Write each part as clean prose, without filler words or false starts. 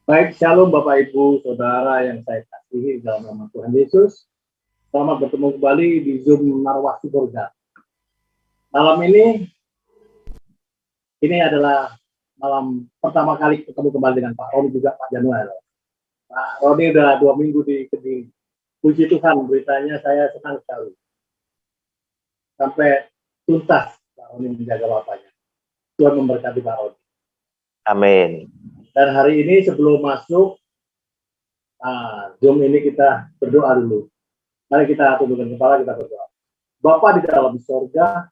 Baik, shalom Bapak Ibu, Saudara yang saya kasihi dalam nama Tuhan Yesus. Selamat bertemu kembali di Zoom Marwah Surga. Malam ini adalah malam pertama kali ketemu kembali dengan Pak Roni juga Pak Januar. Pak Roni udah 2 minggu di Kediri. Puji Tuhan, beritanya saya senang sekali. Sampai tuntas Pak Roni menjaga Bapaknya. Tuhan memberkati Pak Roni. Amin. Dan hari ini sebelum masuk Zoom ini kita berdoa dulu. Mari kita tundukkan kepala, kita berdoa. Bapa di dalam surga,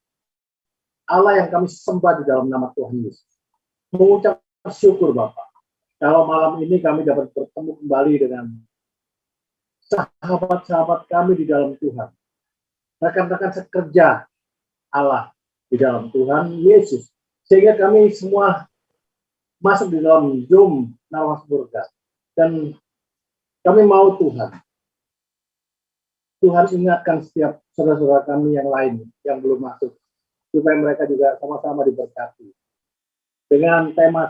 Allah yang kami sembah di dalam nama Tuhan Yesus. Mengucap syukur Bapak. Kalau malam ini kami dapat bertemu kembali dengan sahabat-sahabat kami di dalam Tuhan. Rekan-rekan sekerja Allah di dalam Tuhan Yesus. Sehingga kami semua masuk di dalam Zoom Marwah Surga. Dan kami mau Tuhan ingatkan setiap saudara-saudara kami yang lain yang belum masuk, supaya mereka juga sama-sama diberkati. Dengan tema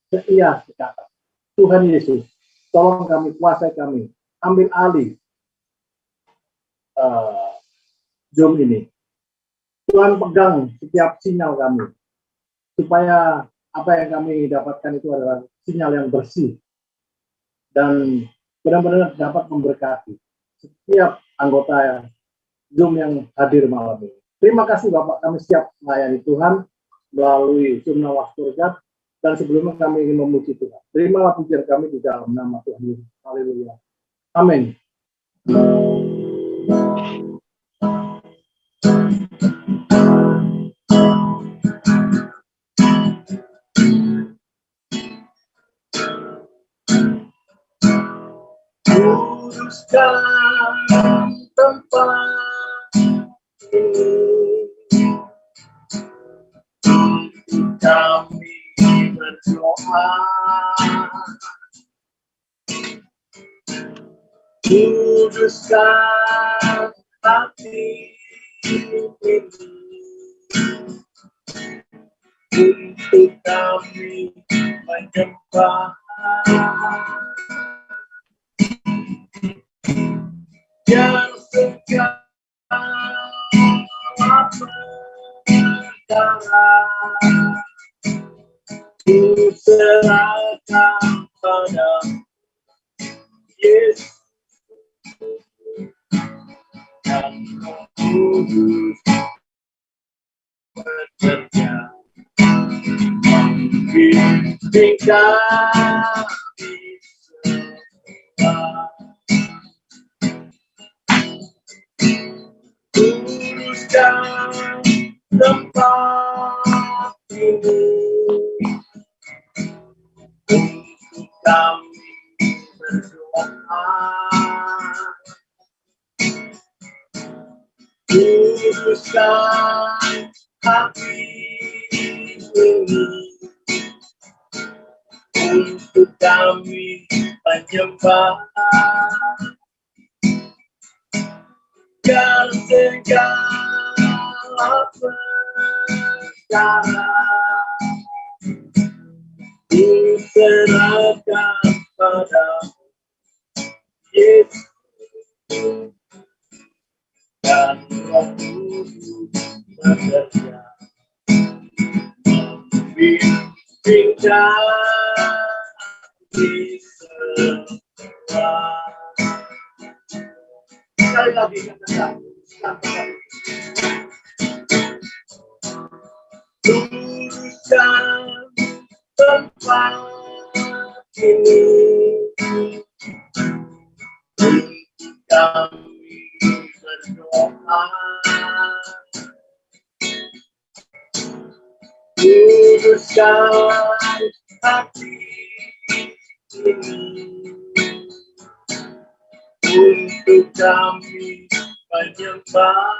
setia sekata. Tuhan Yesus, tolong kami, kuasai kami, ambil alih Zoom ini. Tuhan pegang setiap sinyal kami, supaya apa yang kami dapatkan itu adalah sinyal yang bersih dan benar-benar dapat memberkati setiap anggota Zoom yang hadir malam ini. Terima kasih Bapak, kami siap melayani Tuhan melalui Zoom Marwah Surga, dan sebelumnya kami ingin memuji Tuhan. Terimalah pujian kami di dalam nama Tuhan Yesus. Haleluya. Amin. Kuduskan tempat ini, kami berdoa. Kuduskan hati ini, untuk kami menyembah. Yang segala perkara ku serahkan pada Yesus, dan Roh Kudus bekerja membimbing kami semua. Kuduskan tempat ini, untuk kami berdoa. Kuduskan hati ini, untuk kami menyembah. Dan segala perkara ku serahkan pada Yesus, dan Roh Kudus bekerja membimbing kami semua. Sekali lagi katakan, kuduskan tempat ini, untuk kami berdoa. Kuduskan hati ini, untuk kami menyembah.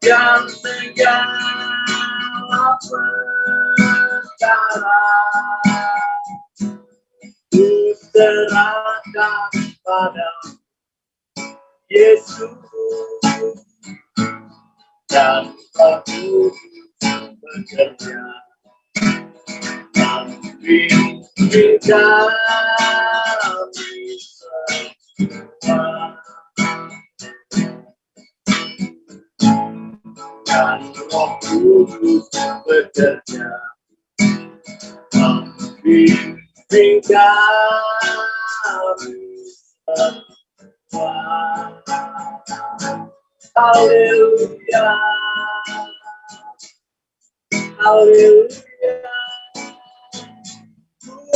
Yang segala perkara ku serahkan pada Yesus, dan Roh Kudus bekerja Bimbing kami semua, dan Roh Kudus bekerja membimbing kami semua. Haleluya, haleluya.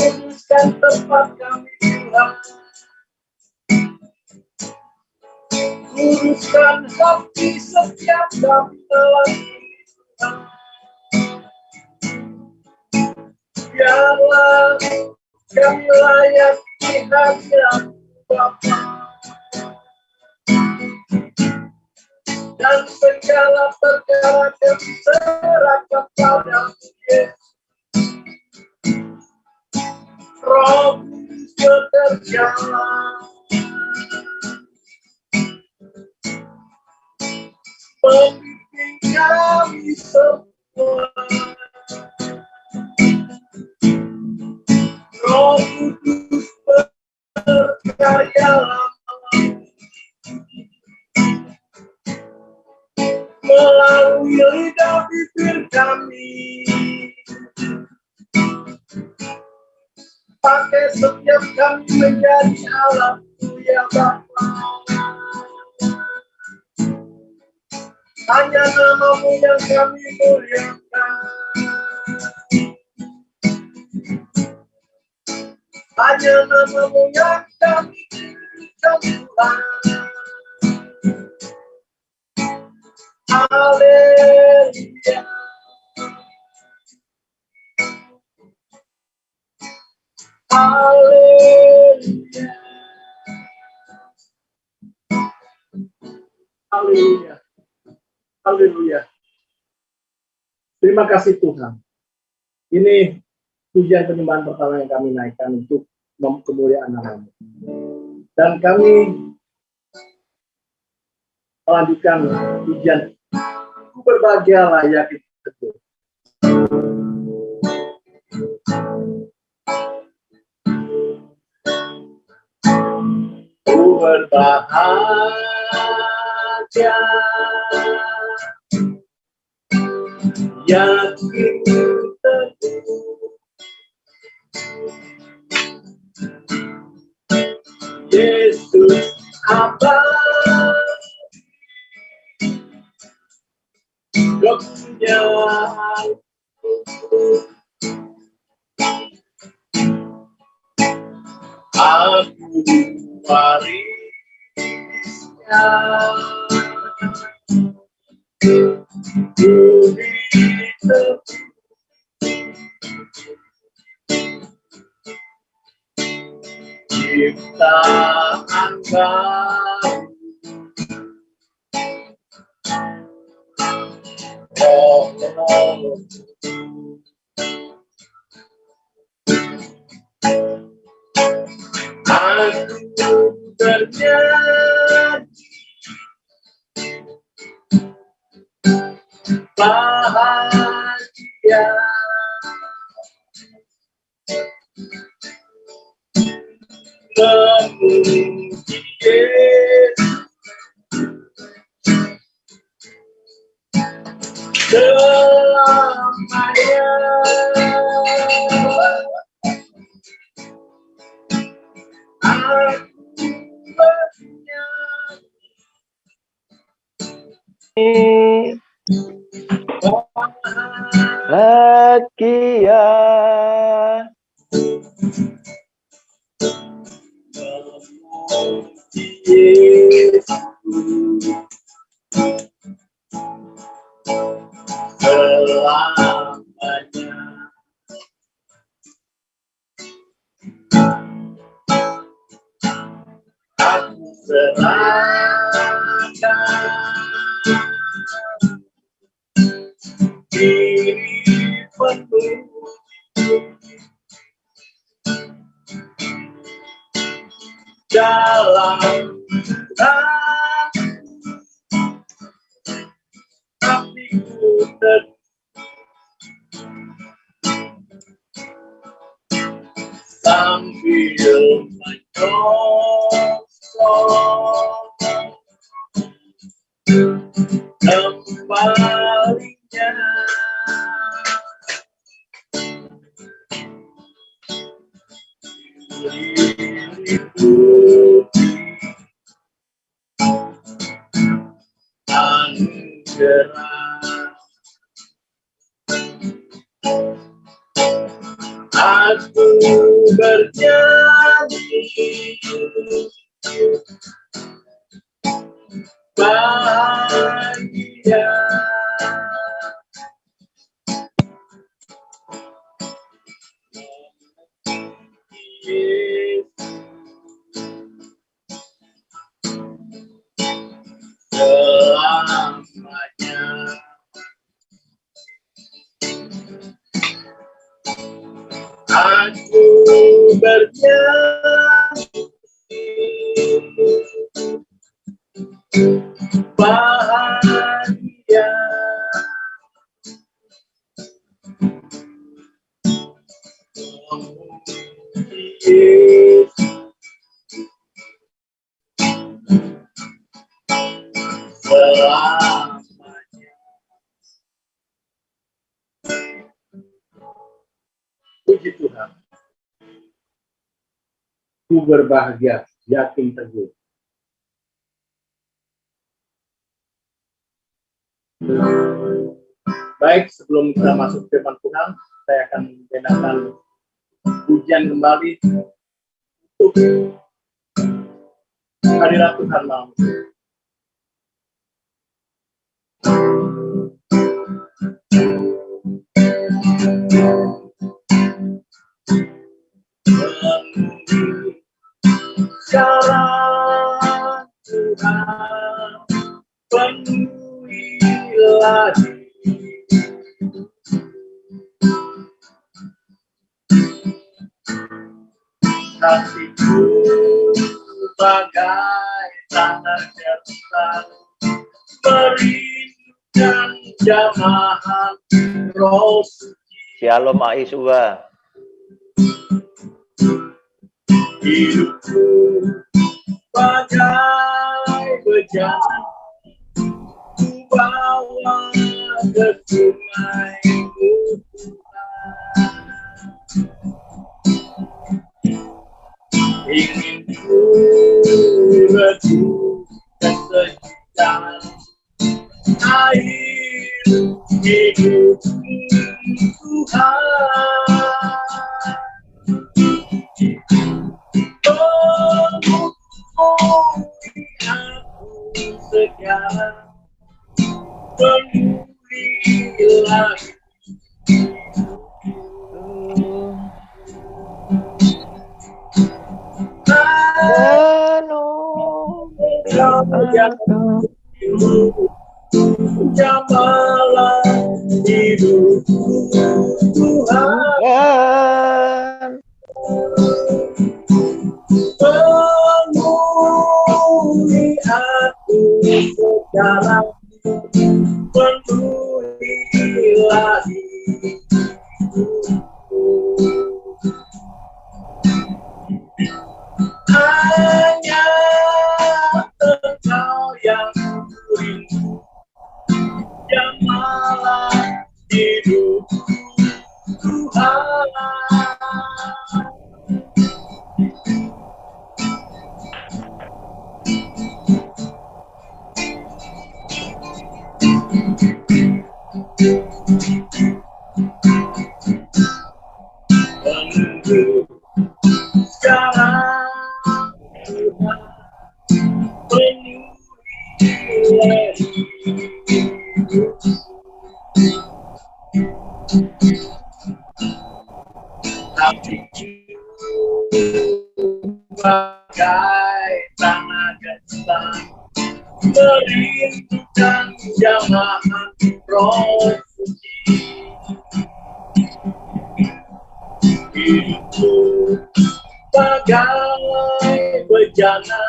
Kuduskan tempat kami Tuhan, kuduskan hati setiap kami Tuhan. Biarlah kami layak di hadirat Bapa, dan segala perkara kami serahkan pada Yesus. Roh Kudus bekerja membimbing kami semua. Roh Kudus berkarya melalui lidah bibir kami. Pakai setiap kami menjadi alatmu ya Bapa. Hanya namamu yang kami muliakan, hanya namamu yang kami Tuhan. Haleluya, haleluya, haleluya, haleluya. Terima kasih Tuhan. Ini pujian penyembahan pertama yang kami naikkan untuk kemuliaan nama-Mu. Dan kami melanjutkan pujian Ku berbahagialah ya kita. Ku berbahagia yakin teguh, Yesus abadi kepunyaanku. Aku warisnya, budi teguh, ciptaan baru. Oh, oh. Aku bernyanyi bahagia, memuji Yesus selamanya. Aku bernyanyi bahagia, memuji Yesus selamanya. Aku serahkan diri penuh dalam hatiku, kembalinya anugerah. Aku bernyanyi bahagia Yesus selamanya. Aku bernyanyi bahagia Yesus selamanya. Puji Tuhan, ku berbahagia, yakin teguh. Baik, sebelum kita masuk ke firman Tuhan, saya akan mendengarkan pujian kembali untuk hadirat Tuhan malam. Sekarang Tuhan penuhilah hatiku bagai tanah gersang, merindukan jamahan Roh Suci. Shalom Aiswa. Hidupku bagai bejana, ku bawa ke sungai-Mu ingin ku redup kesejukan air hidupmu Tuhan. Penuhi aku sekarang, penuhilah jamalah hidupku Tuhan. Penuhi aku sekarang, penuhilah hidupku. Hanya Engkau yang rindu, jamalah hidupku Tuhan. Penuhi sekarang Tuhan, penuhilah hidupku. Hatiku bagai tanah gersang, merindukan jamahan Roh Suci. Hidupku bagai bejana,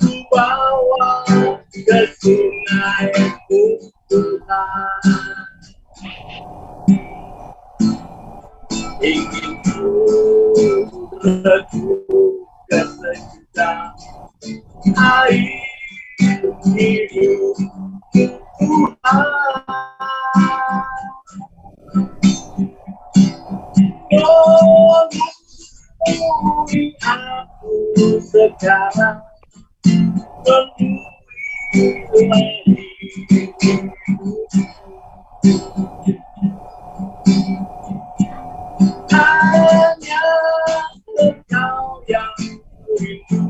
ku bawa ke sungai-Mu Tuhan. Ingin ku juga sejuta air hidup Tuhan. Penuhi aku sekarang, penuhi hanya Engkau yang rindu,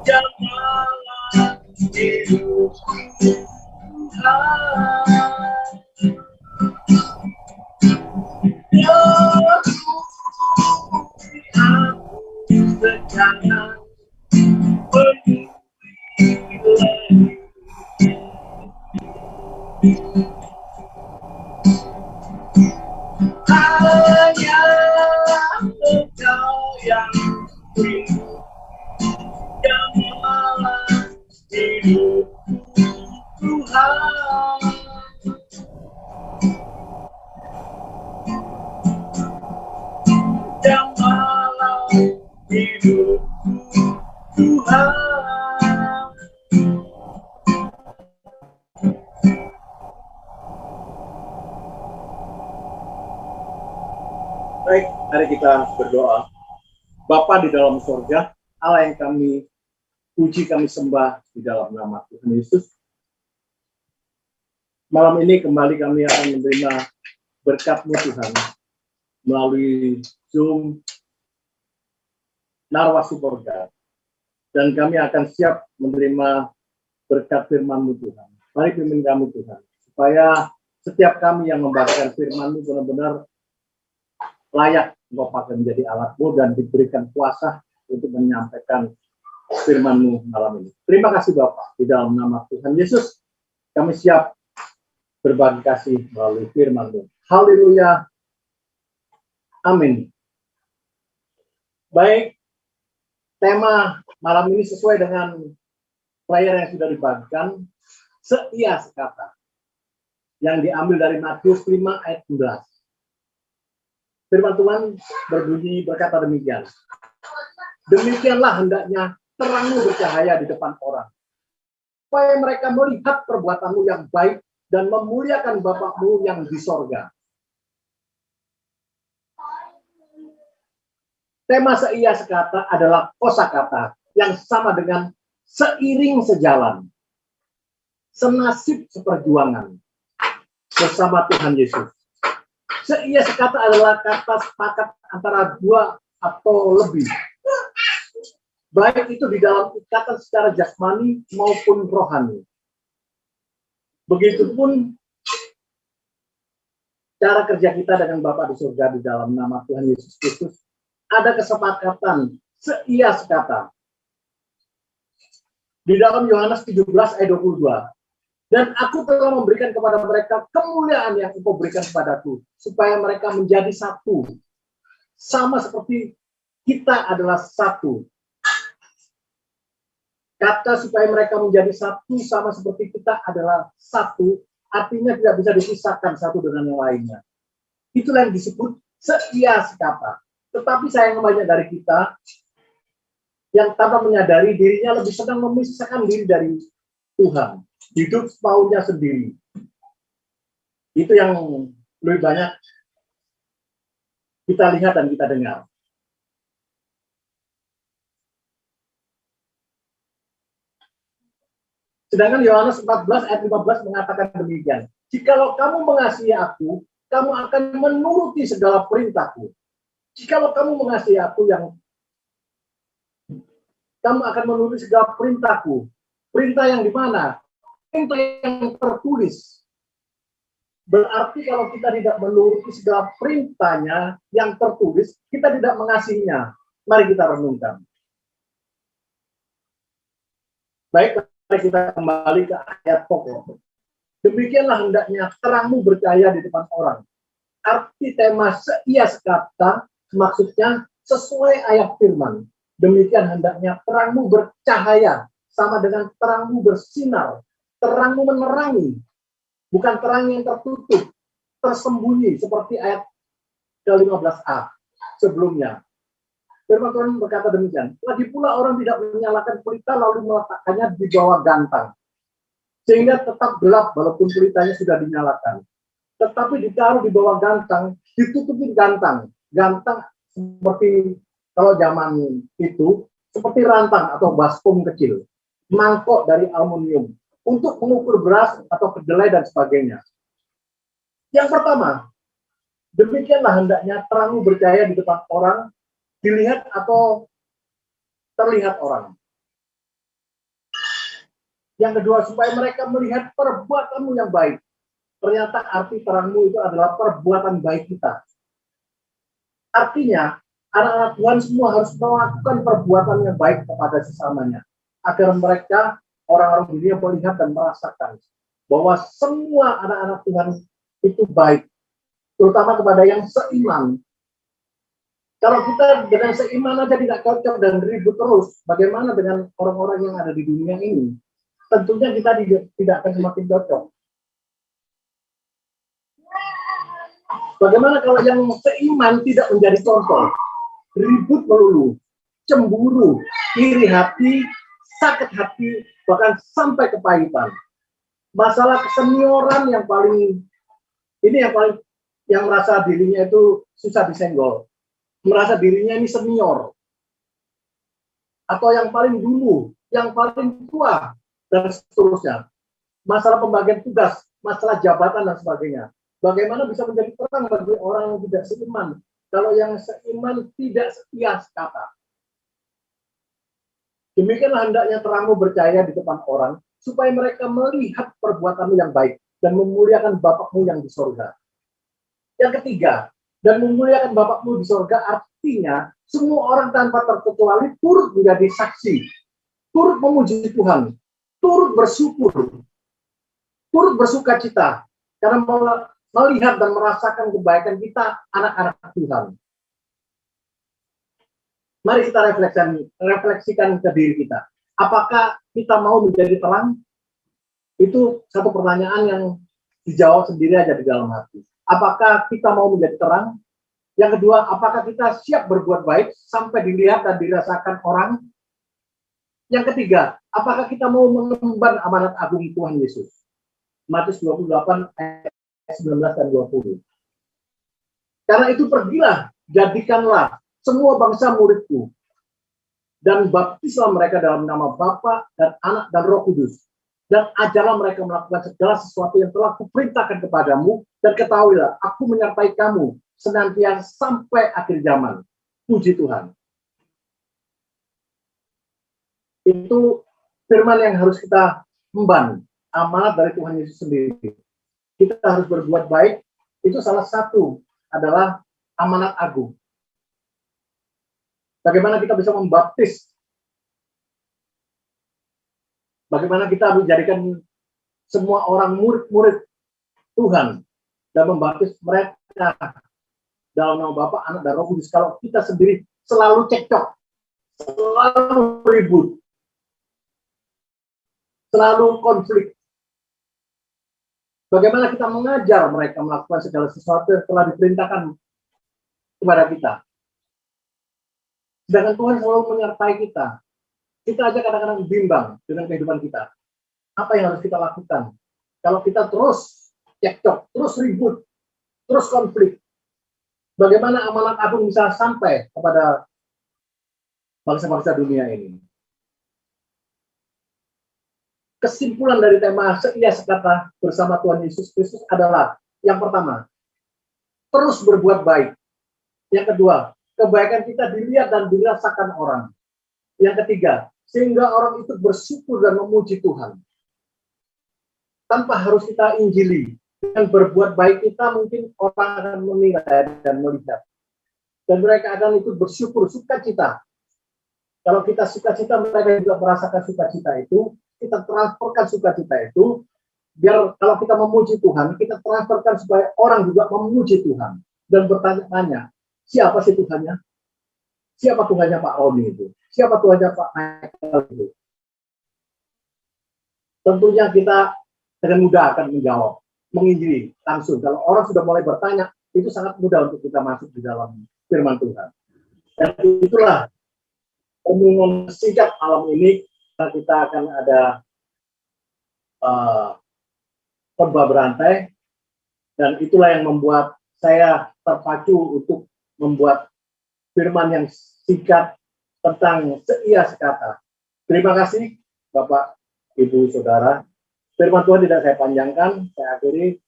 janganlah hidup Tuhan. Penuhi aku sekarang, penuhi hanya Engkau yang rindu, janganlah hidup Tuhan. Janganlah hidup Tuhan. Baik, mari kita berdoa. Bapa di dalam surga, Allah yang kami puji, kami sembah di dalam nama Tuhan Yesus. Malam ini kembali kami akan menerima berkat-Mu Tuhan melalui Zoom Narwasuporga, dan kami akan siap menerima berkat firman-Mu Tuhan. Mari pimpin kami Tuhan, supaya setiap kami yang membacakan firman-Mu benar-benar layak Bapak menjadi alat-Mu dan diberikan kuasa untuk menyampaikan firman-Mu malam ini. Terima kasih Bapak, di dalam nama Tuhan Yesus kami siap berbagi kasih melalui firman-Mu. Haleluya. Amin. Baik, tema malam ini sesuai dengan player yang sudah dibagikan, seia sekata, yang diambil dari Matius 5 ayat 11. Firman Tuhan berbunyi berkata demikian. Demikianlah hendaknya terangmu bercahaya di depan orang, supaya mereka melihat perbuatanmu yang baik dan memuliakan Bapa-Mu yang di sorga. Tema seia sekata adalah kosakata yang sama dengan seiring sejalan, senasib seperjuangan bersama Tuhan Yesus. Seia sekata adalah kata sepakat antara dua atau lebih, baik itu di dalam ikatan secara jasmani maupun rohani. Begitupun cara kerja kita dengan Bapa di surga di dalam nama Tuhan Yesus Kristus. Ada kesepakatan seia sekata. Di dalam Yohanes 17 ayat 22. Dan aku telah memberikan kepada mereka kemuliaan yang Engkau berikan kepadaku, supaya mereka menjadi satu, sama seperti kita adalah satu. Kata supaya mereka menjadi satu, sama seperti kita adalah satu, artinya tidak bisa dipisahkan satu dengan yang lainnya. Itulah yang disebut seia sekata. Tetapi sayang banyak dari kita yang tanpa menyadari dirinya lebih sedang memisahkan diri dari Tuhan. Hidup maunya sendiri. Itu yang lebih banyak kita lihat dan kita dengar. Sedangkan Yohanes 14 ayat 15 mengatakan demikian. Jikalau kamu mengasihi aku, kamu akan menuruti segala perintahku. Jikalau kamu mengasihi aku, kamu akan menuruti segala perintahku. Perintah yang di mana? Perintah yang tertulis. Berarti kalau kita tidak menuruti segala perintahnya yang tertulis, kita tidak mengasihinya. Mari kita renungkan. Baik, mari kita kembali ke ayat pokok. Demikianlah hendaknya terangmu bercahaya di depan orang. Arti tema seia sekata, maksudnya sesuai ayat firman. Demikian hendaknya terangmu bercahaya, sama dengan terangmu bersinar. Terangmu menerangi, bukan terang yang tertutup, tersembunyi seperti ayat ke-15a sebelumnya. Firman Tuhan berkata demikian. Lagi pula orang tidak menyalakan pelita lalu meletakkannya di bawah gantang, sehingga tetap gelap walaupun pelitanya sudah dinyalakan. Tetapi ditaruh di bawah gantang, ditutupin gantang. Gantang seperti kalau zaman itu seperti rantang atau baskom kecil, mangkok dari aluminium untuk mengukur beras atau kedelai dan sebagainya. Yang pertama, demikianlah hendaknya terangmu bercahaya di depan orang, dilihat atau terlihat orang. Yang kedua, supaya mereka melihat perbuatanmu yang baik. Ternyata arti terangmu itu adalah perbuatan baik kita. Artinya, anak-anak Tuhan semua harus melakukan perbuatan yang baik kepada sesamanya. Agar mereka, orang-orang dunia melihat dan merasakan bahwa semua anak-anak Tuhan itu baik. Terutama kepada yang seiman. Kalau kita dengan seiman aja tidak cocok dan ribut terus, bagaimana dengan orang-orang yang ada di dunia ini? Tentunya kita tidak akan semakin cocok. Bagaimana kalau yang seiman tidak menjadi contoh? Ribut melulu, cemburu, iri hati, sakit hati, bahkan sampai kepahitan. Masalah kesenioran yang paling, ini yang merasa dirinya itu susah disenggol. Merasa dirinya ini senior, atau yang paling dulu, yang paling tua, dan seterusnya. Masalah pembagian tugas, masalah jabatan dan sebagainya. Bagaimana bisa menjadi terang bagi orang yang tidak seiman, kalau yang seiman tidak setia sekata. Demikianlah hendaknya terangmu bercahaya di depan orang, supaya mereka melihat perbuatanmu yang baik dan memuliakan Bapakmu yang di sorga. Yang ketiga, dan memuliakan Bapakmu di sorga artinya semua orang tanpa terkecuali turut menjadi saksi, turut memuji Tuhan, turut bersyukur, turut bersuka cita karena melihat dan merasakan kebaikan kita, anak-anak Tuhan. Mari kita refleksikan ke diri kita. Apakah kita mau menjadi terang? Itu satu pertanyaan yang dijawab sendiri aja di dalam hati. Apakah kita mau menjadi terang? Yang kedua, apakah kita siap berbuat baik sampai dilihat dan dirasakan orang? Yang ketiga, apakah kita mau mengemban amanat agung Tuhan Yesus? Matius 28 ayat 19 dan 20. Karena itu pergilah, jadikanlah semua bangsa muridku, dan baptislah mereka dalam nama Bapa dan Anak dan Roh Kudus. Dan ajarlah mereka melakukan segala sesuatu yang telah kuperintahkan kepadamu, dan ketahuilah, aku menyertai kamu senantiasa sampai akhir zaman. Puji Tuhan. Itu firman yang harus kita emban, amanat dari Tuhan Yesus sendiri. Kita harus berbuat baik, itu salah satu adalah amanat agung. Bagaimana kita bisa membaptis? Bagaimana kita menjadikan semua orang murid-murid Tuhan dan membaptis mereka dalam nama Bapa, Anak, dan Roh Kudus. Kalau kita sendiri selalu cekcok, selalu ribut, selalu konflik. Bagaimana kita mengajar mereka melakukan segala sesuatu yang telah diperintahkan kepada kita. Sedangkan Tuhan selalu menyertai kita. Kita aja kadang-kadang bimbang dengan kehidupan kita. Apa yang harus kita lakukan? Kalau kita terus cekcok, terus ribut, terus konflik, bagaimana amanat agung bisa sampai kepada bangsa-bangsa dunia ini? Kesimpulan dari tema seia sekata bersama Tuhan Yesus Kristus adalah, yang pertama, terus berbuat baik. Yang kedua, kebaikan kita dilihat dan dirasakan orang. Yang ketiga, sehingga orang itu bersyukur dan memuji Tuhan. Tanpa harus kita injili, dengan berbuat baik kita mungkin orang akan menilai dan melihat. Dan mereka akan ikut bersyukur, sukacita. Kalau kita sukacita, mereka juga merasakan sukacita itu. Kita transferkan sukacita itu, biar kalau kita memuji Tuhan, kita transferkan supaya orang juga memuji Tuhan. Dan bertanya-tanya, siapa sih Tuhannya? Siapa Tuhannya Pak Roni itu? Siapa Tuhannya Pak Michael itu? Tentunya kita dengan mudah akan menjawab, menginjili langsung. Kalau orang sudah mulai bertanya, itu sangat mudah untuk kita masuk di dalam firman Tuhan. Dan itulah renungan singkat malam ini. Kita akan ada khotbah berantai, dan itulah yang membuat saya terpacu untuk membuat firman yang singkat tentang seia sekata. Terima kasih Bapak, Ibu, Saudara. Firman Tuhan tidak saya panjangkan, saya akhiri,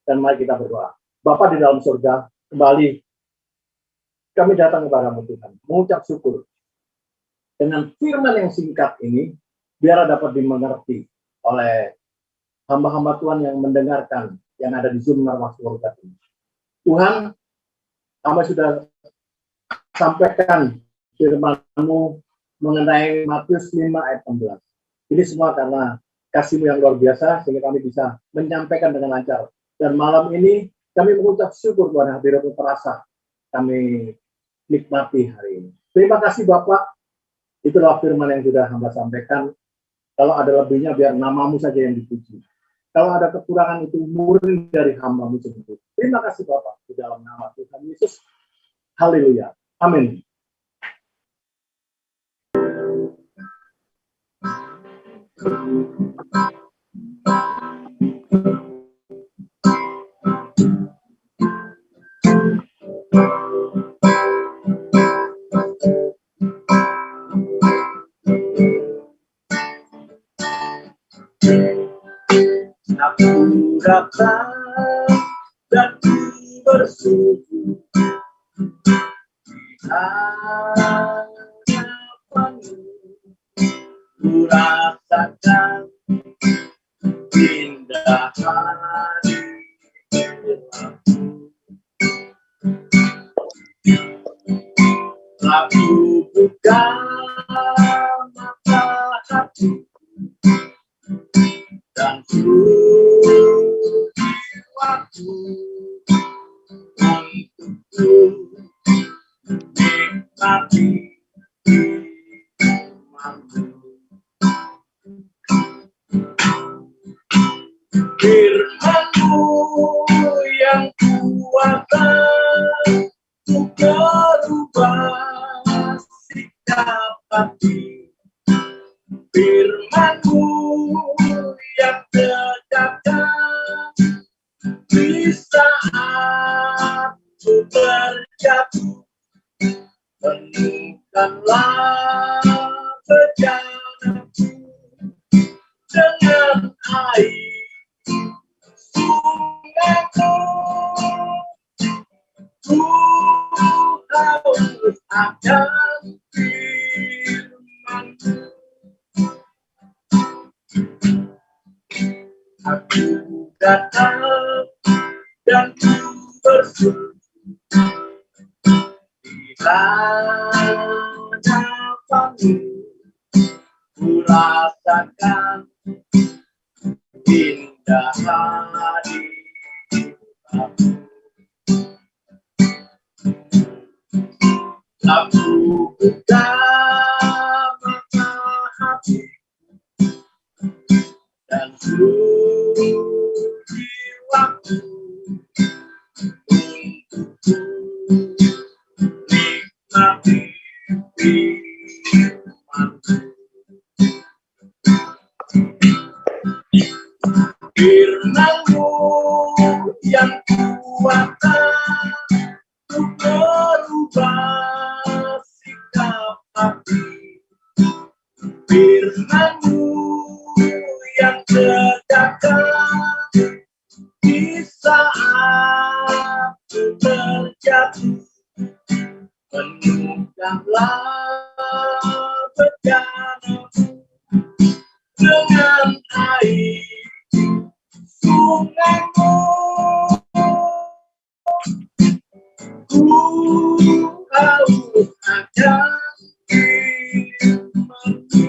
dan mari kita berdoa. Bapa di dalam surga, kembali kami datang kepadamu Tuhan, mengucap syukur. Dengan firman yang singkat ini, biar dapat dimengerti oleh hamba-hamba Tuhan yang mendengarkan, yang ada di Zoom Narmas Surga ini. Tuhan, kami sudah sampaikan firman-Mu mengenai Matius 5 ayat 16. Ini semua karena kasih-Mu yang luar biasa, sehingga kami bisa menyampaikan dengan lancar. Dan malam ini, kami mengucap syukur Tuhan, hadirat-Mu terasa kami nikmati hari ini. Terima kasih Bapak, itulah firman yang sudah hamba sampaikan. Kalau ada lebihnya, biar nama-Mu saja yang dipuji. Kalau ada kekurangan, itu murni dari hamba-Mu sendiri. Terima kasih Bapak, di dalam nama Tuhan Yesus. Haleluya. Amin. Aku datang dan ku bersyukur di hadapan-Mu, ku rasakan indah hadirat-Mu. Aku buka mata hati dan waktu untukku nikmati firman-Mu. Firman-Mu yang kuasa untuk berubah sikap hati. Firman-Mu yang tegakkan di saat ku terjatuh. Penuhkanlah perjalananku dengan air sungai-Mu. Ku haus akan firman-Mu. Aku datang dan ku bersyukur di hadapan-Mu, ku rasakan indah hadirat-Mu. Aku buka mata hati dan beri waktu untukku nikmati firman-Mu. Firman-Mu yang kuasa untuk berubah sikap hati. Firman-Mu yang tegakkan di saat ku terjatuh. Penuhkanlah perjalananku dengan air sungai-Mu. Ku haus akan firman-Mu.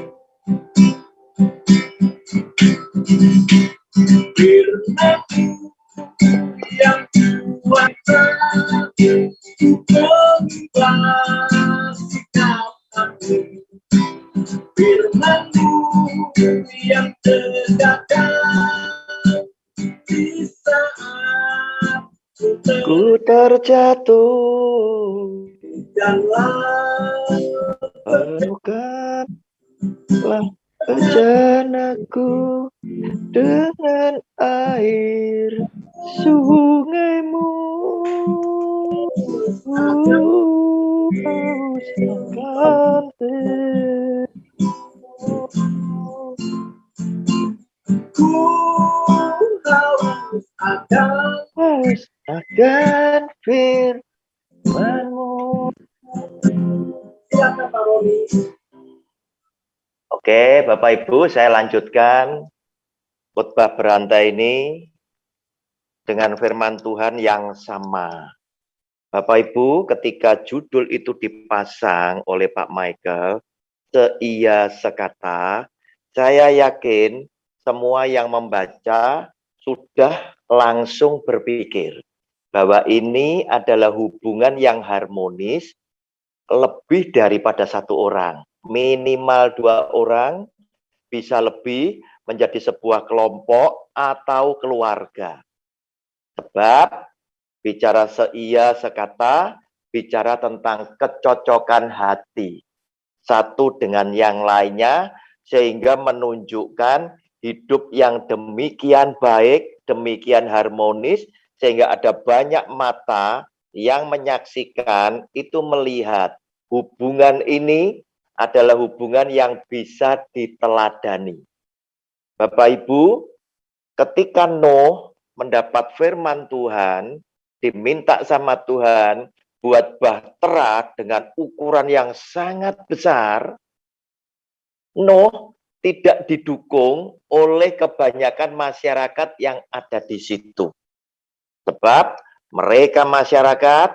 Firman-Mu yang kuasa untuk mengubah sikap hati. Firman-Mu yang tegakkan di saat ku terjatuh. dan penuhkanlah bejanaku dengan air sungaimu. Haus akan haus akan firman-Mu. Silakan Pak Roni. Oke, Bapak Ibu, saya lanjutkan khotbah berantai ini dengan firman Tuhan yang sama. Bapak Ibu, ketika judul itu dipasang oleh Pak Michael, seia sekata, saya yakin semua yang membaca sudah langsung berpikir bahwa ini adalah hubungan yang harmonis lebih daripada satu orang. Minimal 2 orang, bisa lebih menjadi sebuah kelompok atau keluarga. Sebab bicara seia sekata, bicara tentang kecocokan hati satu dengan yang lainnya, sehingga menunjukkan hidup yang demikian baik, demikian harmonis, sehingga ada banyak mata yang menyaksikan itu melihat hubungan ini adalah hubungan yang bisa diteladani. Bapak Ibu, ketika Nuh mendapat firman Tuhan, diminta sama Tuhan buat bahtera dengan ukuran yang sangat besar, Nuh tidak didukung oleh kebanyakan masyarakat yang ada di situ. Sebab mereka masyarakat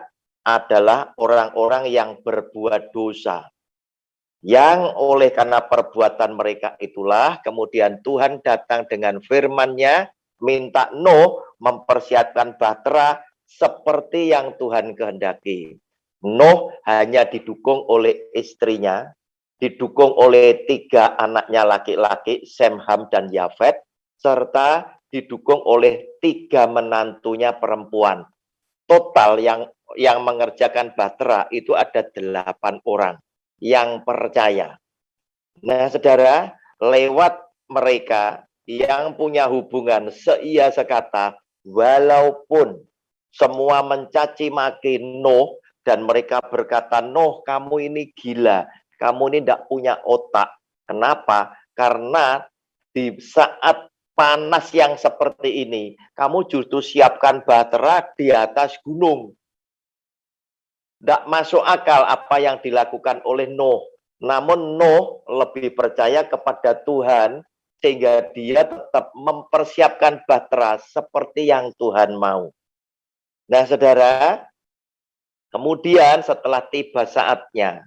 adalah orang-orang yang berbuat dosa. Yang oleh karena perbuatan mereka itulah, kemudian Tuhan datang dengan firman-Nya, minta Nuh mempersiapkan bahtera seperti yang Tuhan kehendaki. Nuh hanya didukung oleh istrinya, didukung oleh 3 anaknya laki-laki, Sem, Ham, dan Yafet, serta didukung oleh 3 menantunya perempuan. Total yang mengerjakan bahtera itu ada 8 orang yang percaya. Nah, saudara, lewat mereka yang punya hubungan seia sekata, walaupun semua mencaci maki Nuh, dan mereka berkata, Nuh, kamu ini gila, kamu ini tidak punya otak. Kenapa? Karena di saat panas yang seperti ini, kamu justru siapkan bahtera di atas gunung. Tidak masuk akal apa yang dilakukan oleh Nuh. Namun Nuh lebih percaya kepada Tuhan, sehingga dia tetap mempersiapkan bahtera seperti yang Tuhan mau. Nah, saudara, kemudian setelah tiba saatnya,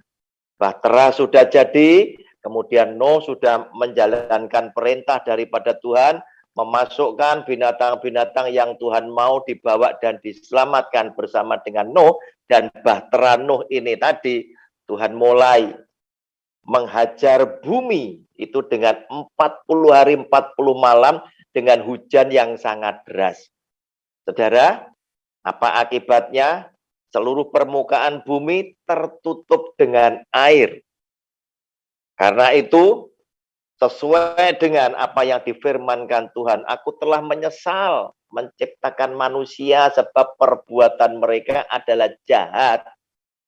bahtera sudah jadi, kemudian Nuh sudah menjalankan perintah daripada Tuhan, memasukkan binatang-binatang yang Tuhan mau dibawa dan diselamatkan bersama dengan Nuh, dan bahtera Nuh ini tadi, Tuhan mulai menghajar bumi itu dengan 40 hari 40 malam dengan hujan yang sangat deras. Saudara, apa akibatnya? Seluruh permukaan bumi tertutup dengan air. Karena itu, sesuai dengan apa yang difirmankan Tuhan, aku telah menyesal menciptakan manusia sebab perbuatan mereka adalah jahat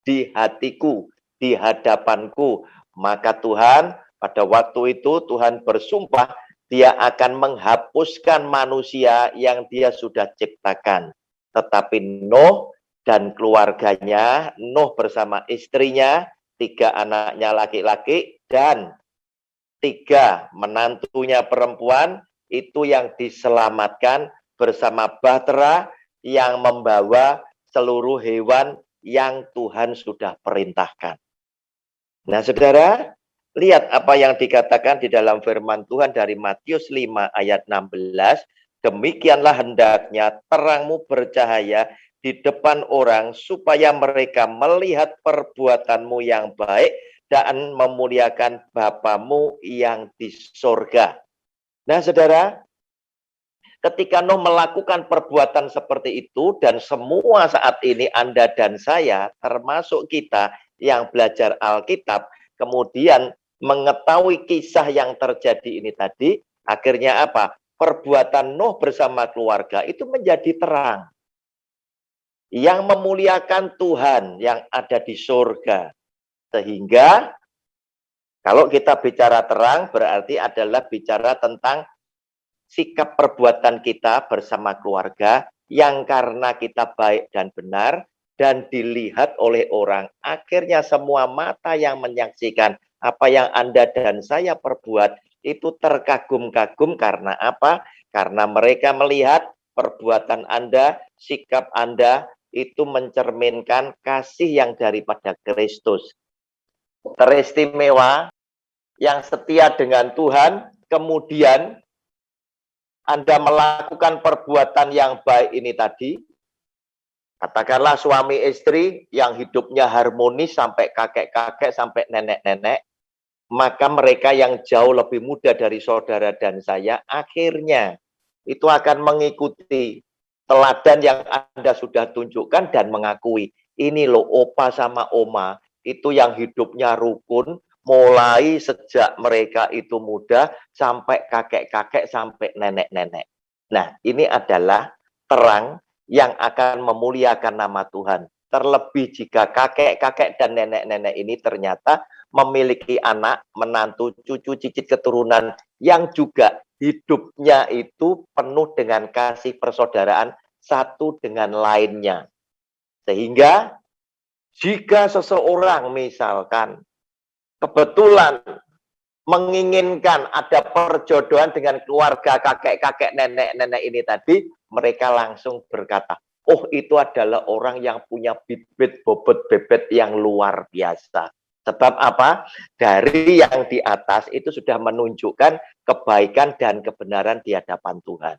di hatiku, di hadapanku. Maka Tuhan, pada waktu itu Tuhan bersumpah, dia akan menghapuskan manusia yang dia sudah ciptakan. Tetapi Nuh dan keluarganya, Nuh bersama istrinya, 3 anaknya laki-laki, dan 3 menantunya perempuan, itu yang diselamatkan bersama bahtera yang membawa seluruh hewan yang Tuhan sudah perintahkan. Nah, saudara, lihat apa yang dikatakan di dalam firman Tuhan dari Matius 5 ayat 16. Demikianlah hendaknya terangmu bercahaya di depan orang, supaya mereka melihat perbuatanmu yang baik dan memuliakan Bapamu yang di sorga. Nah, saudara, ketika Nuh melakukan perbuatan seperti itu, dan semua saat ini Anda dan saya, termasuk kita, yang belajar Alkitab, kemudian mengetahui kisah yang terjadi ini tadi, akhirnya apa? Perbuatan Nuh bersama keluarga itu menjadi terang. Yang memuliakan Tuhan yang ada di surga. Sehingga kalau kita bicara terang berarti adalah bicara tentang sikap perbuatan kita bersama keluarga yang karena kita baik dan benar dan dilihat oleh orang. Akhirnya semua mata yang menyaksikan apa yang Anda dan saya perbuat itu terkagum-kagum karena apa? Karena mereka melihat perbuatan Anda, sikap Anda itu mencerminkan kasih yang daripada Kristus. Teristimewa, yang setia dengan Tuhan, kemudian Anda melakukan perbuatan yang baik ini tadi, katakanlah suami istri yang hidupnya harmonis sampai kakek-kakek, sampai nenek-nenek, maka mereka yang jauh lebih muda dari saudara dan saya, akhirnya itu akan mengikuti teladan yang Anda sudah tunjukkan dan mengakui. Ini loh opa sama oma, itu yang hidupnya rukun, mulai sejak mereka itu muda, sampai kakek-kakek, sampai nenek-nenek. Nah, ini adalah terang yang akan memuliakan nama Tuhan. Terlebih jika kakek-kakek dan nenek-nenek ini ternyata memiliki anak, menantu, cucu, cicit keturunan yang juga hidupnya itu penuh dengan kasih persaudaraan satu dengan lainnya. Sehingga jika seseorang misalkan kebetulan menginginkan ada perjodohan dengan keluarga kakek-kakek, nenek-nenek ini tadi, mereka langsung berkata, oh itu adalah orang yang punya bibit bobot bebet yang luar biasa. Sebab apa? Dari yang di atas itu sudah menunjukkan kebaikan dan kebenaran di hadapan Tuhan.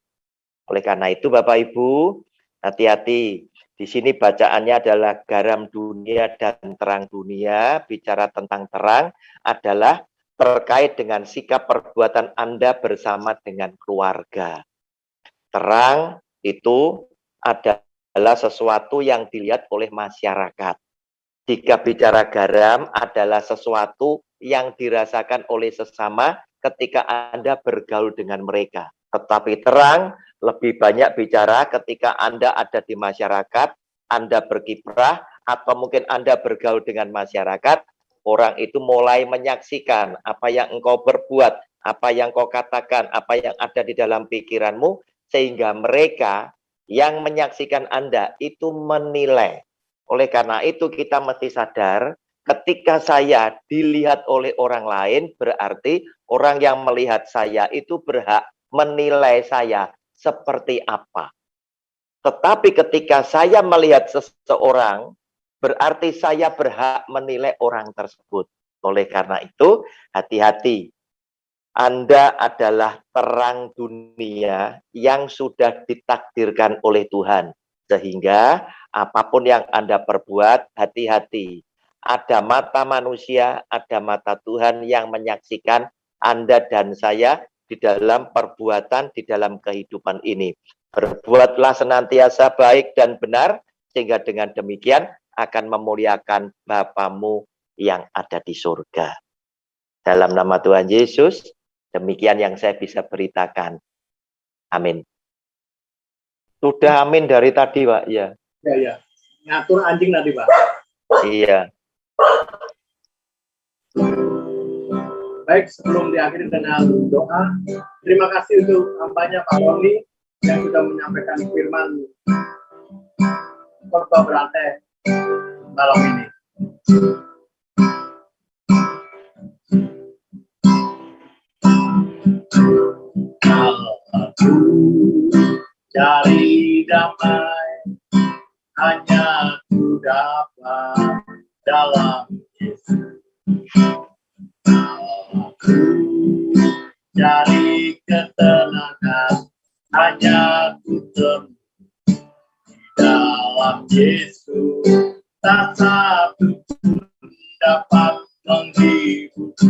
Oleh karena itu Bapak Ibu, hati-hati. Di sini bacaannya adalah garam dunia dan terang dunia. Bicara tentang terang adalah terkait dengan sikap perbuatan Anda bersama dengan keluarga. Terang itu adalah sesuatu yang dilihat oleh masyarakat. Jika bicara garam adalah sesuatu yang dirasakan oleh sesama ketika Anda bergaul dengan mereka. Tetapi terang lebih banyak bicara ketika Anda ada di masyarakat, Anda berkiprah, atau mungkin Anda bergaul dengan masyarakat, orang itu mulai menyaksikan apa yang engkau berbuat, apa yang kau katakan, apa yang ada di dalam pikiranmu, sehingga mereka yang menyaksikan Anda itu menilai. Oleh karena itu kita mesti sadar ketika saya dilihat oleh orang lain berarti orang yang melihat saya itu berhak menilai saya seperti apa. Tetapi ketika saya melihat seseorang berarti saya berhak menilai orang tersebut. Oleh karena itu hati-hati. Anda adalah terang dunia yang sudah ditakdirkan oleh Tuhan. Sehingga apapun yang Anda perbuat, hati-hati. Ada mata manusia, ada mata Tuhan yang menyaksikan Anda dan saya di dalam perbuatan, di dalam kehidupan ini. Berbuatlah senantiasa baik dan benar, sehingga dengan demikian akan memuliakan Bapamu yang ada di surga. Dalam nama Tuhan Yesus, demikian yang saya bisa beritakan. Amin. Sudah amin dari tadi, Pak. Ya. Ya. Ngatur anjing tadi, Pak. Iya. Baik, sebelum diakhiri dengan doa, terima kasih untuk hambanya Pak Roni yang sudah menyampaikan firman khotbah berantai malam ini. Aku cari damai, hanya ku dapat dalam Yesus. Aku cari ketenangan, hanya ku temui dalam Yesus. Tak satu pun dapat menghiburku,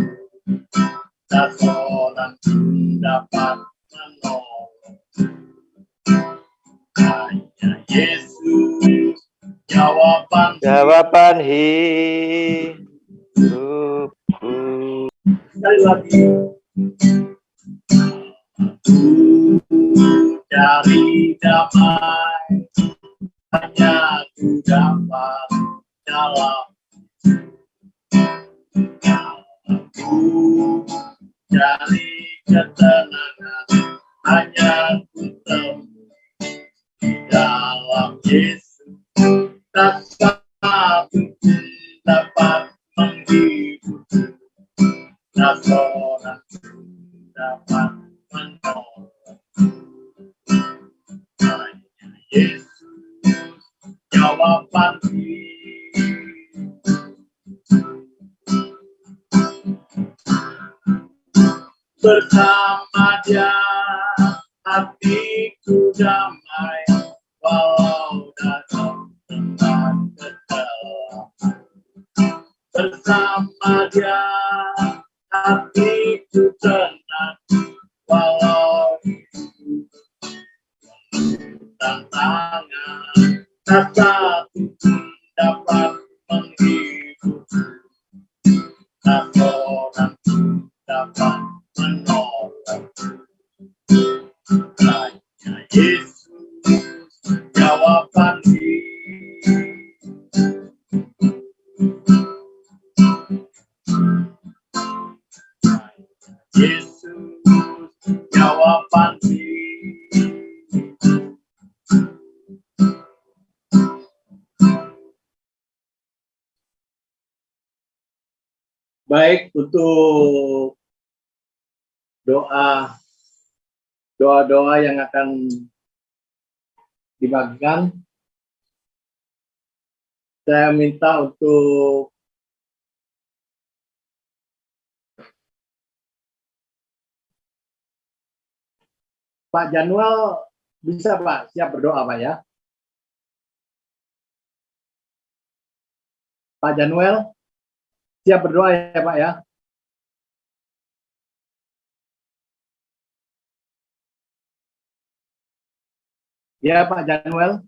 tak seorang pun dapat menolong. Hanya Yesus yang jawaban hidupku. Sekali lagi. Cari damai hanya ku dapat dalam aku, cari ketenangan hanya ku temui dalam Yesus. Tak satu pun dapat menghibur, tak seorang pun dapat menolong. Hanya Yesus jawaban hidup. Bersama Dia hatiku damai, walau dalam tempat kegelapan. Bersama Dia hatiku tenang, walau hidup tantangan. Tak satu pun dapat menghibur, tak seorang pun dapat menolong. Hanya Yesus jawaban hidup. Yesus jawaban hidup. Baik, untuk doa-doa yang akan dibagikan, saya minta untuk Pak Janual, bisa Pak, siap berdoa Pak ya? Pak Januel, siap berdoa ya Pak ya? Ya Pak Januel.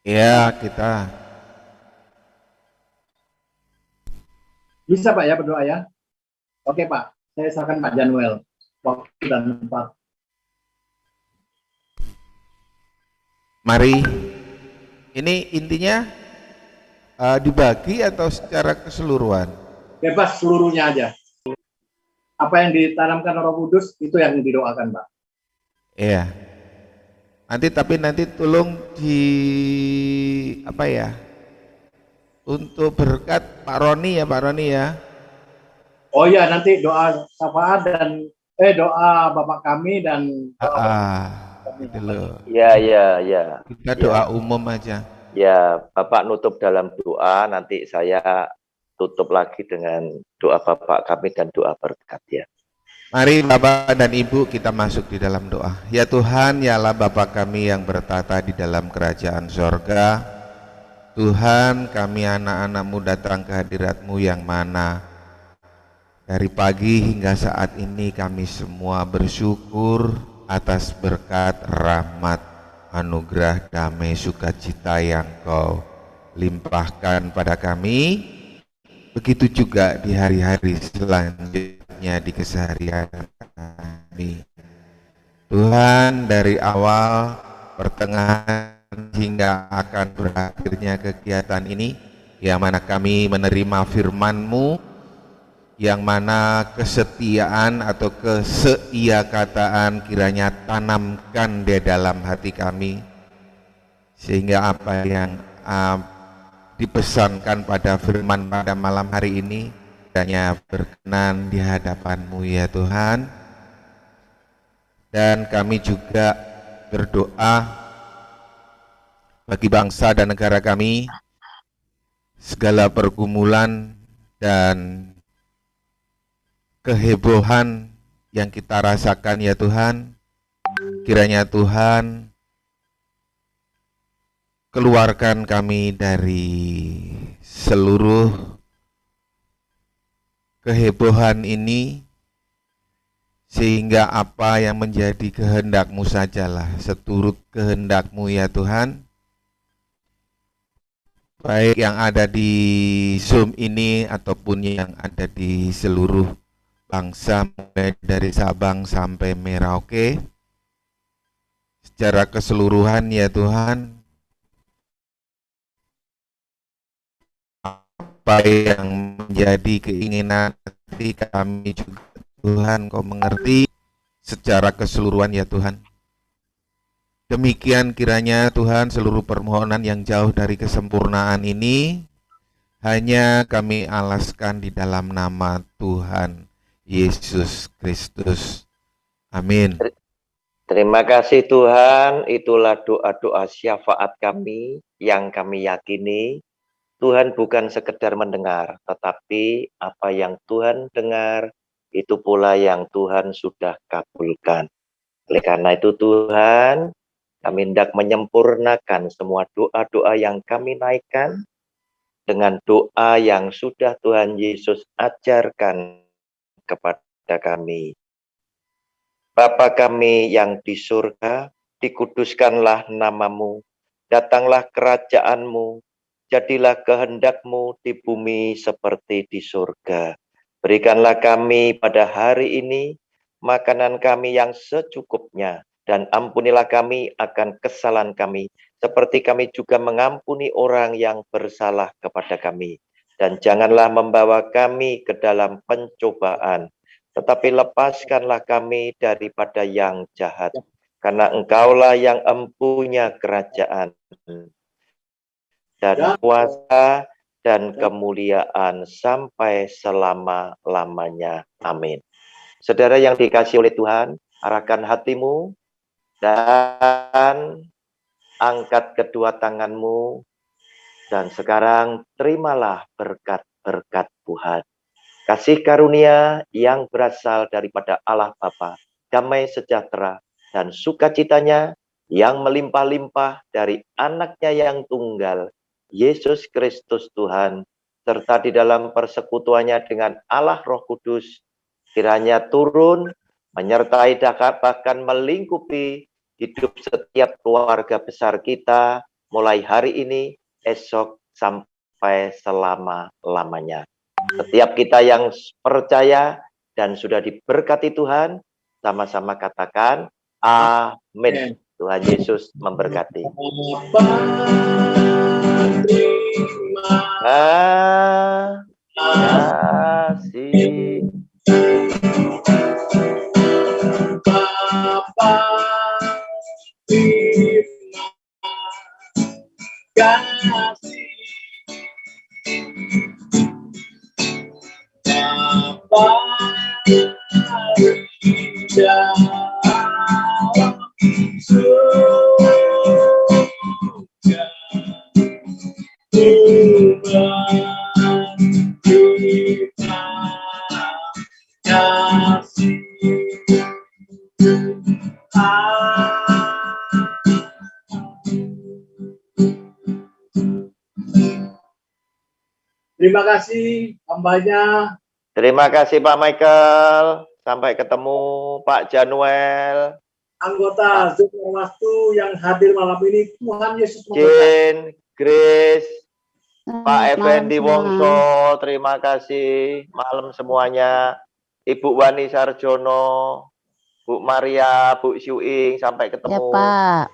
Ya, kita. Bisa Pak ya berdoa ya? Oke Pak, saya serahkan Pak Januel waktu dan tempat. Mari. Ini intinya dibagi atau secara keseluruhan? Bebas seluruhnya aja. Apa yang ditanamkan Roh Kudus itu yang didoakan Pak. Iya. Nanti tolong di apa ya? Untuk berkat Pak Roni ya, Pak Roni ya. Oh iya, nanti doa syafaat dan doa Bapak kami dan Gitu loh. Ya. Kita doa umum aja. Ya, Bapak nutup dalam doa, nanti saya tutup lagi dengan doa Bapak kami dan doa berkat ya. Mari Bapak dan Ibu kita masuk di dalam doa. Ya Tuhan, ya Allah Bapa kami yang bertata di dalam kerajaan sorga. Tuhan, kami anak-anak-Mu datang ke hadirat-Mu yang mana dari pagi hingga saat ini kami semua bersyukur atas berkat, rahmat, anugerah, damai, sukacita yang Kau limpahkan pada kami. Begitu juga di hari-hari selanjutnya di keseharian kami. Tuhan, dari awal, pertengahan, hingga akan berakhirnya kegiatan ini, yang mana kami menerima firman-Mu, yang mana kesetiaan atau keseia-kataan kiranya tanamkan di dalam hati kami, sehingga apa yang dipesankan pada firman pada malam hari ini hanya berkenan di hadapan-Mu ya Tuhan. Dan kami juga berdoa bagi bangsa dan negara kami, segala pergumulan dan kehebohan yang kita rasakan ya Tuhan, kiranya Tuhan keluarkan kami dari seluruh kehebohan ini, sehingga apa yang menjadi kehendak-Mu sajalah, seturut kehendak-Mu ya Tuhan. Baik yang ada di Zoom ini ataupun yang ada di seluruh bangsa, mulai dari Sabang sampai Merauke, secara keseluruhan ya Tuhan, apa yang menjadi keinginan hati kami juga Tuhan, Kau mengerti secara keseluruhan ya Tuhan. Demikian kiranya Tuhan, seluruh permohonan yang jauh dari kesempurnaan ini hanya kami alaskan di dalam nama Tuhan Yesus Kristus. Amin. Terima kasih Tuhan, itulah doa-doa syafaat kami yang kami yakini Tuhan bukan sekedar mendengar, tetapi apa yang Tuhan dengar itu pula yang Tuhan sudah kabulkan. Oleh karena itu Tuhan, kami hendak menyempurnakan semua doa-doa yang kami naikkan dengan doa yang sudah Tuhan Yesus ajarkan kepada kami. Bapa kami yang di surga, dikuduskanlah namamu, datanglah kerajaanmu, jadilah kehendak-Mu di bumi seperti di surga. Berikanlah kami pada hari ini makanan kami yang secukupnya, dan ampunilah kami akan kesalahan kami, seperti kami juga mengampuni orang yang bersalah kepada kami. Dan janganlah membawa kami ke dalam pencobaan, tetapi lepaskanlah kami daripada yang jahat, karena Engkaulah yang empunya kerajaan dan kuasa dan kemuliaan sampai selama-lamanya. Amin. Saudara yang dikasihi oleh Tuhan, arahkan hatimu dan angkat kedua tanganmu, dan sekarang terimalah berkat-berkat Tuhan. Kasih karunia yang berasal daripada Allah Bapa, damai sejahtera dan sukacitanya yang melimpah-limpah dari anaknya yang tunggal, Yesus Kristus Tuhan, serta di dalam persekutuannya dengan Allah Roh Kudus, kiranya turun, menyertai bahkan melingkupi hidup setiap keluarga besar kita, mulai hari ini, esok, sampai selama-lamanya. Setiap kita yang percaya dan sudah diberkati Tuhan, sama-sama katakan, amin. Tuhan Yesus memberkati. Kasih. Terima kasih hambanya. Terima kasih Pak Michael. Sampai ketemu Pak Januel. Anggota Zoom waktu yang hadir malam ini, Tuhan Yesus memberkati. Jane, Grace, Pak Effendi Wongso, terima kasih. Malam semuanya. Ibu Wani Sarjono, Bu Maria, Bu Syuing, sampai ketemu. Ya Pak.